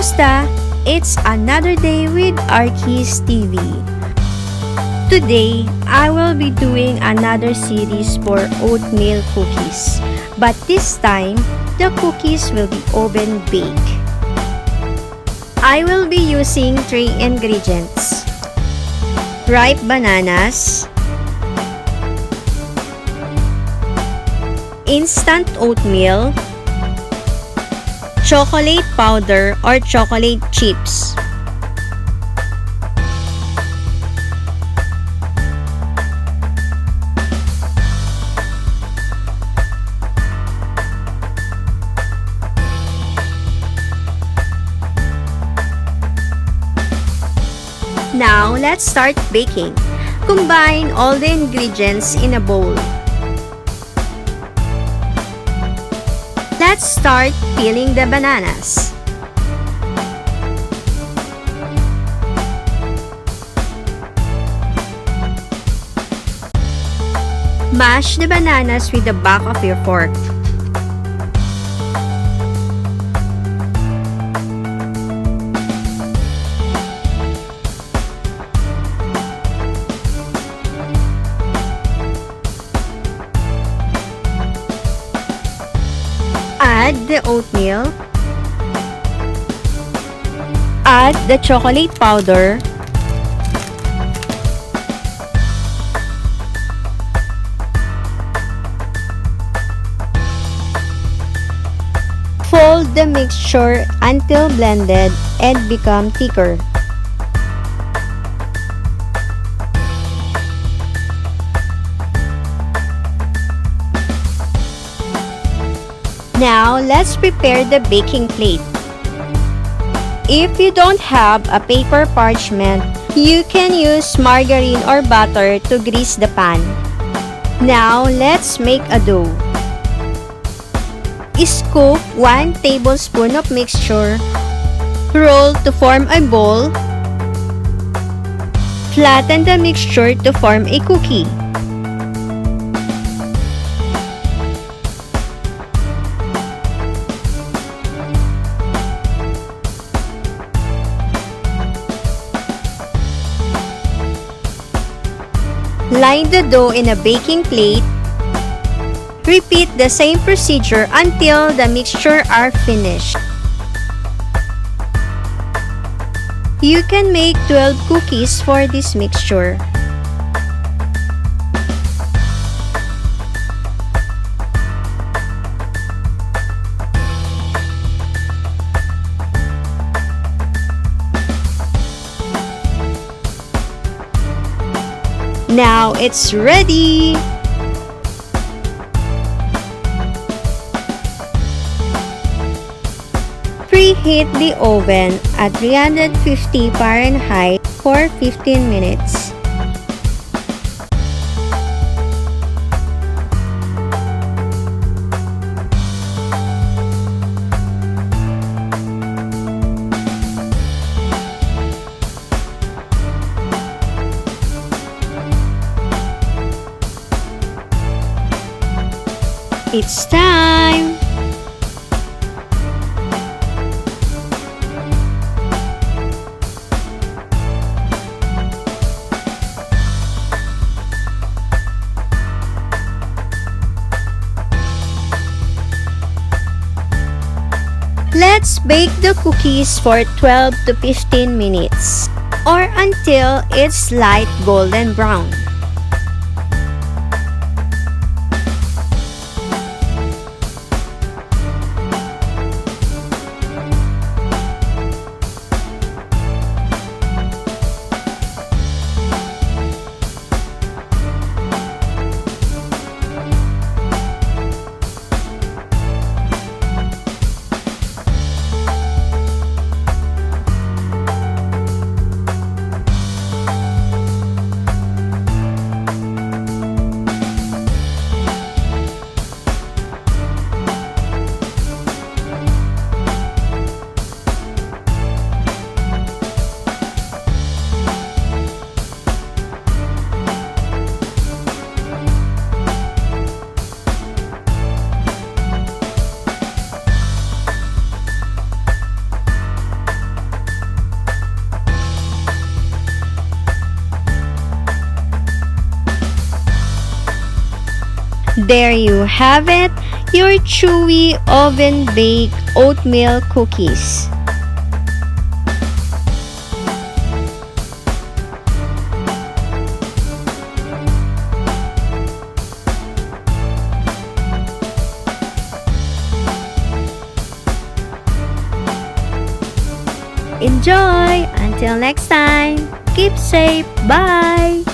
Kamusta? It's another day with Arkies TV. Today, I will be doing another series for oatmeal cookies. But this time, the cookies will be oven baked. I will be using 3 ingredients: ripe bananas, instant oatmeal, chocolate powder or chocolate chips. Now, let's start baking. Combine all the ingredients in a bowl. Let's start peeling the bananas. Mash the bananas with the back of your fork. Add the oatmeal. Add the chocolate powder. Fold the mixture until blended and become thicker. Now, let's prepare the baking plate. If you don't have a paper parchment, you can use margarine or butter to grease the pan. Now, let's make a dough. Scoop 1 tablespoon of mixture. Roll to form a ball. Flatten the mixture to form a cookie. Line the dough in a baking plate. Repeat the same procedure until the mixture are finished. You can make 12 cookies for this mixture. Now it's ready! Preheat the oven at 350 Fahrenheit for 15 minutes. It's time! Let's bake the cookies for 12 to 15 minutes or until it's light golden brown. There you have it, your chewy oven-baked oatmeal cookies. Enjoy! Until next time, keep safe. Bye!